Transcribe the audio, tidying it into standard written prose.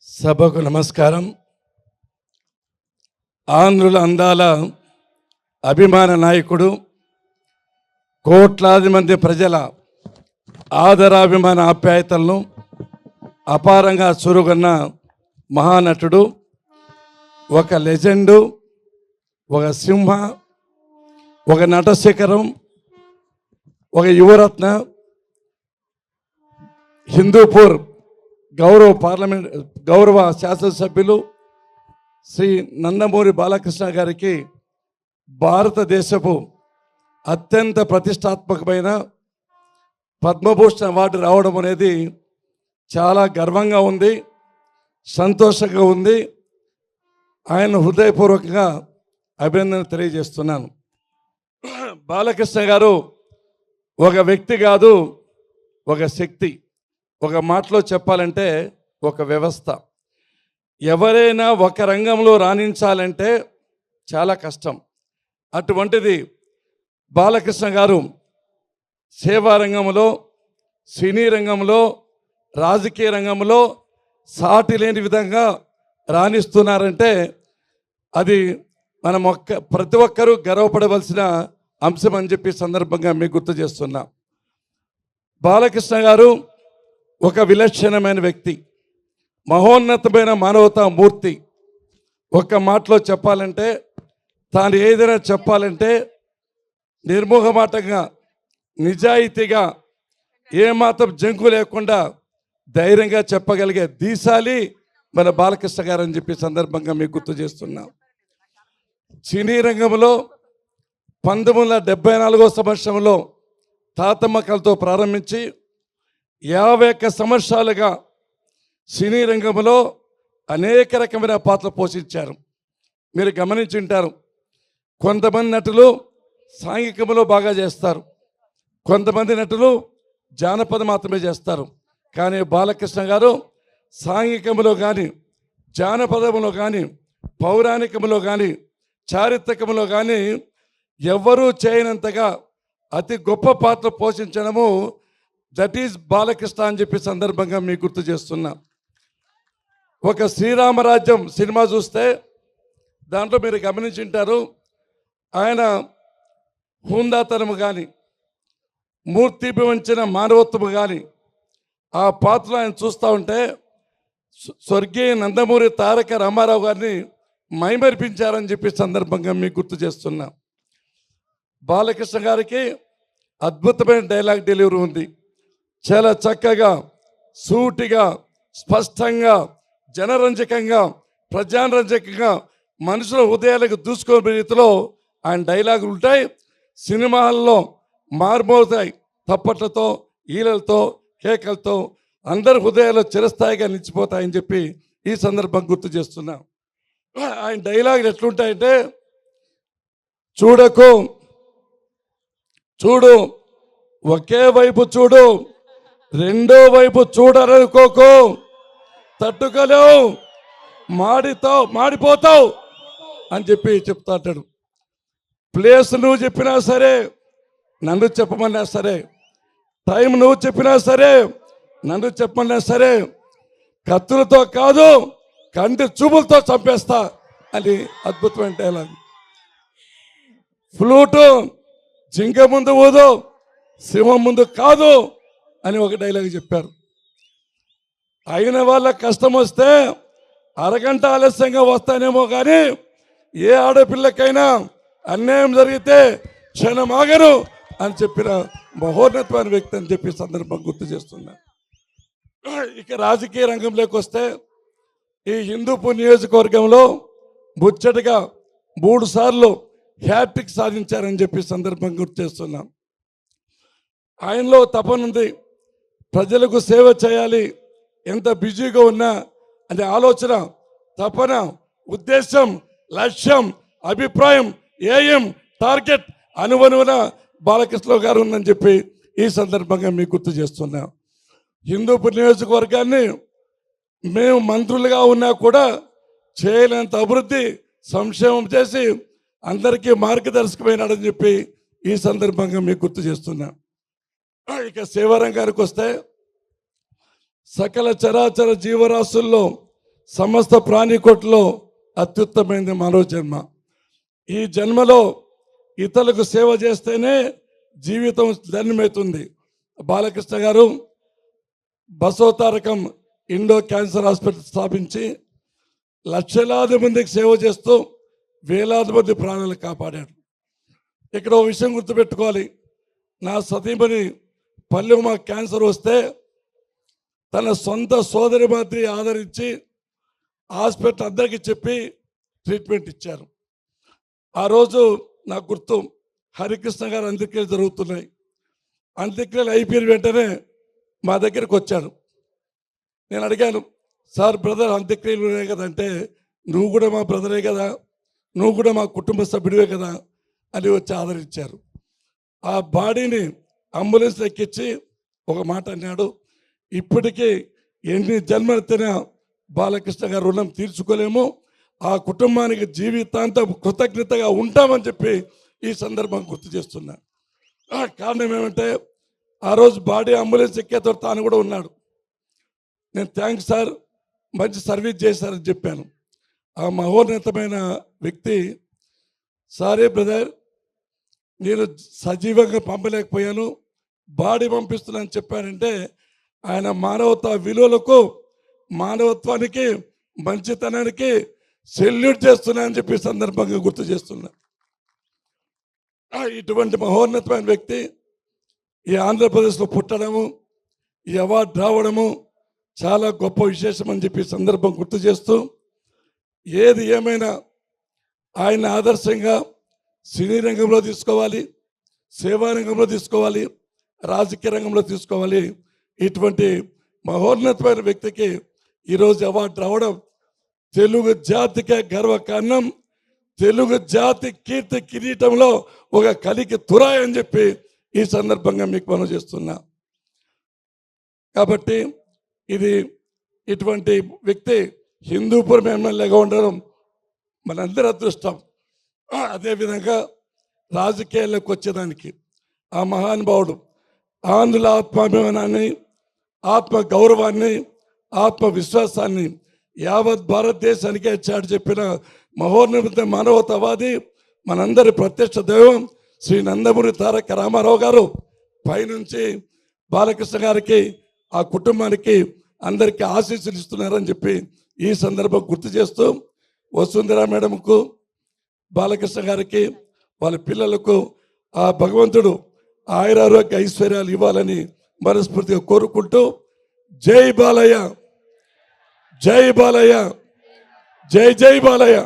సభకు నమస్కారం. ఆంధ్రుల అందాల అభిమాన నాయకుడు, కోట్లాది మంది ప్రజల ఆదరాభిమాన ఆప్యాయతలను అపారంగా చురుగొన్న మహానటుడు, ఒక లెజెండు, ఒక సింహ, ఒక నటశిఖరం, ఒక యువరత్న, హిందూపూర్ గౌరవ శాసనసభ్యులు శ్రీ నందమూరి బాలకృష్ణ గారికి భారతదేశపు అత్యంత ప్రతిష్టాత్మకమైన పద్మభూషణ్ అవార్డు రావడం అనేది చాలా గర్వంగా ఉంది, సంతోషంగా ఉంది. ఆయన హృదయపూర్వకంగా అభినందన తెలియజేస్తున్నాను. బాలకృష్ణ గారు ఒక వ్యక్తి కాదు, ఒక శక్తి. ఒక మాటలో చెప్పాలంటే ఒక వ్యవస్థ. ఎవరైనా ఒక రంగంలో రాణించాలంటే చాలా కష్టం. అటువంటిది బాలకృష్ణ గారు సేవా రంగంలో, సినీ రంగంలో, రాజకీయ రంగంలో సాటి లేని విధంగా రాణిస్తున్నారంటే అది మనం ప్రతి ఒక్కరూ గర్వపడవలసిన అంశం అని చెప్పి సందర్భంగా మీకు గుర్తు చేస్తున్నా. బాలకృష్ణ గారు ఒక విలక్షణమైన వ్యక్తి, మహోన్నతమైన మానవతా మూర్తి. ఒక్క మాటలో చెప్పాలంటే, తాను ఏదైనా చెప్పాలంటే నిర్మోహమాటంగా, నిజాయితీగా, ఏమాత్రం జంకు లేకుండా ధైర్యంగా చెప్పగలిగే దీశాలి మన బాలకృష్ణ గారు అని చెప్పి సందర్భంగా మీకు గుర్తు చేస్తున్నాం. సినీ రంగంలో 1974 సంవత్సరంలో తాతమ్మ కళతో ప్రారంభించి 51 సంవత్సరాలుగా సినీ రంగంలో అనేక రకమైన పాత్రలు పోషించారు. మీరు గమనించి ఉంటారు, కొంతమంది నటులు సాంఘికంలో బాగా చేస్తారు, కొంతమంది నటులు జానపద మాత్రమే చేస్తారు. కానీ బాలకృష్ణ గారు సాంఘికంలో కానీ, జానపదంలో కానీ, పౌరాణికంలో కానీ, చారిత్రకంలో కానీ ఎవ్వరూ చేయనంతగా అతి గొప్ప పాత్ర పోషించడము దట్ ఈజ్ బాలకృష్ణ అని చెప్పి సందర్భంగా మీకు గుర్తు చేస్తున్నా. ఒక శ్రీరామరాజ్యం సినిమా చూస్తే దాంట్లో మీరు గమనించుంటారు, ఆయన హుందాతనము కానీ, మూర్తి వంచిన మానవత్వము కానీ ఆ పాత్రలో ఆయన చూస్తూ ఉంటే స్వర్గీయ నందమూరి తారక రామారావు గారిని మైమరిపించారని చెప్పి సందర్భంగా మీకు గుర్తు చేస్తున్నా. బాలకృష్ణ గారికి అద్భుతమైన డైలాగ్ డెలివరీ ఉంది. చాలా చక్కగా, సూటిగా, స్పష్టంగా, జనరంజకంగా, ప్రజారంజకంగా, మనుషుల హృదయాలకు దూసుకునే రీతిలో ఆయన డైలాగులు ఉంటాయి. సినిమాల్లో మారుమోతాయి, తప్పట్లతో, ఈలలతో, కేకలతో అందరి హృదయాల్లో చిరస్థాయిగా నిలిచిపోతాయని చెప్పి ఈ సందర్భం గుర్తు చేస్తున్నా. ఆయన డైలాగులు ఎట్లుంటాయంటే, చూడకు, చూడు, ఒకే వైపు చూడు, రెండో వైపు చూడరనుకోకు, తట్టుకోలేవు, మాడిపోతావు అని చెప్పి చెప్తా అంటాడు. ప్లేస్ నువ్వు చెప్పినా సరే, నన్ను చెప్పమన్నా సరే, టైం నువ్వు చెప్పినా సరే, నన్ను చెప్పమన్నా సరే, కత్తులతో కాదు కంటి చూపులతో చంపేస్తా అని అద్భుతమైన డైలాగ్. ఫ్లూటు జింక ముందు ఊదు, సింహం ముందు కాదు అని ఒక డైలాగ్ చెప్పారు. అయిన వాళ్ళ కష్టం వస్తే అరగంట ఆలస్యంగా వస్తానేమో కానీ ఏ ఆడపిల్లకైనా అన్యాయం జరిగితే క్షణం ఆగరు అని చెప్పిన మహోన్నతమైన వ్యక్తి అని చెప్పి సందర్భం గుర్తు చేస్తున్నా. ఇక రాజకీయ రంగంలోకి వస్తే ఈ హిందూపూర్ నియోజకవర్గంలో ముచ్చటగా 3 సార్లు హ్యాట్రిక్ సాధించారని చెప్పి సందర్భం గుర్తు చేస్తున్నాం. ఆయనలో తపన ఉంది, ప్రజలకు సేవ చేయాలి, ఎంత బిజీగా ఉన్నా అనే ఆలోచన, తపన, ఉద్దేశం, లక్ష్యం, అభిప్రాయం, ఏఎం, టార్గెట్ అనువనువున బాలకృష్ణ గారు ఉందని చెప్పి ఈ సందర్భంగా మీకు గుర్తు చేస్తున్నాం. హిందూపూర్ నియోజకవర్గాన్ని మేము మంత్రులుగా ఉన్నా కూడా చేయలేనంత అభివృద్ధి, సంక్షేమం చేసి అందరికీ మార్గదర్శకమైనాడని చెప్పి ఈ సందర్భంగా మీకు గుర్తు చేస్తున్నా. ఇక సేవారంగానికి వస్తే సకల చరాచర జీవరాశుల్లో సమస్త ప్రాణికోటిలో అత్యుత్తమైనది మానవ జన్మ. ఈ జన్మలో ఇతరులకు సేవ చేస్తేనే జీవితం ధన్యమవుతుంది. బాలకృష్ణ గారు బసవతారకం ఇండో క్యాన్సర్ హాస్పిటల్ స్థాపించి లక్షలాది మందికి సేవ చేస్తూ వేలాది మంది ప్రాణాలు కాపాడాడు. ఇక్కడ ఒక విషయం గుర్తుపెట్టుకోవాలి. నా సతీమణి పల్లెమ్మ క్యాన్సర్ వస్తే తన సొంత సోదరి మాదిరి ఆదరించి హాస్పిటల్ అందరికీ చెప్పి ట్రీట్మెంట్ ఇచ్చారు. ఆ రోజు నాకు గుర్తు, హరికృష్ణ గారు అంత్యక్రియలు జరుగుతున్నాయి. అంత్యక్రియలు అయిపోయిన వెంటనే మా దగ్గరికి వచ్చాడు. నేను అడిగాను, సార్ బ్రదర్ అంత్యక్రియలు ఉన్నాయి కదా అంటే, నువ్వు కూడా మా బ్రదరే కదా, నువ్వు కూడా మా కుటుంబ సభ్యుడివే కదా అని వచ్చి ఆదరించారు. ఆ బాడీని అంబులెన్స్ ఎక్కించి ఒక మాట అన్నాడు, ఇప్పటికీ ఎన్ని జన్మలెత్తినా బాలకృష్ణ గారు రుణం తీర్చుకోలేము, ఆ కుటుంబానికి జీవితాంతం కృతజ్ఞతగా ఉంటామని చెప్పి ఈ సందర్భం గుర్తు చేస్తున్నా. కారణం ఏమంటే ఆ రోజు బాడీ అంబులెన్స్ ఎక్కేతో తాను కూడా ఉన్నాడు. నేను థ్యాంక్స్ సార్, మంచి సర్వీస్ చేశారని చెప్పాను. ఆ మహోన్నతమైన వ్యక్తి, సారీ బ్రదర్ నేను సజీవంగా పంపలేకపోయాను, బాడీ పంపిస్తున్నానని చెప్పానంటే ఆయన మానవతా విలువలకు, మానవత్వానికి, మంచితనానికి సెల్యూట్ చేస్తున్నా అని చెప్పి సందర్భంగా గుర్తు చేస్తున్నా. ఇటువంటి మహోన్నతమైన వ్యక్తి ఈ ఆంధ్రప్రదేశ్లో పుట్టడము, ఈ అవార్డు రావడము చాలా గొప్ప విశేషం అని చెప్పి సందర్భం గుర్తు చేస్తూ, ఏది ఏమైనా ఆయన ఆదర్శంగా సినీ రంగంలో తీసుకోవాలి, సేవా రంగంలో తీసుకోవాలి, రాజకీయ రంగంలో తీసుకోవాలి. ఇటువంటి మహోన్నతమైన వ్యక్తికి ఈరోజు అవార్డు రావడం తెలుగు జాతికే గర్వకారణం, తెలుగు జాతి కీర్తి కిరీటంలో ఒక కలికి తురాయి అని చెప్పి ఈ సందర్భంగా మీకు మనం చేస్తున్నా. కాబట్టి ఇది ఇటువంటి వ్యక్తి హిందూపురం ఎమ్మెల్యేగా ఉండడం మనందరి అదృష్టం. అదేవిధంగా రాజకీయాల్లోకి వచ్చేదానికి ఆ మహానుభావుడు ఆంధ్రుల ఆత్మాభిమానాన్ని, ఆత్మ గౌరవాన్ని, ఆత్మవిశ్వాసాన్ని యావత్ భారతదేశానికే చాటి చెప్పిన మహోన్నత మానవతావాది, మనందరి ప్రత్యక్ష దైవం శ్రీ నందమూరి తారక రామారావు గారు పైనుంచి బాలకృష్ణ గారికి, ఆ కుటుంబానికి అందరికీ ఆశీస్సులు ఇస్తున్నారని చెప్పి ఈ సందర్భం గుర్తు చేస్తూ, వసుంధరా మేడంకు, బాలకృష్ణ గారికి, వాళ్ళ పిల్లలకు ఆ భగవంతుడు ఆయురారోగ్య ఐశ్వర్యాలు ఇవ్వాలని మనస్ఫూర్తిగా కోరుకుంటూ, జై బాలయ్య, జై బాలయ్య, జై జై బాలయ్య.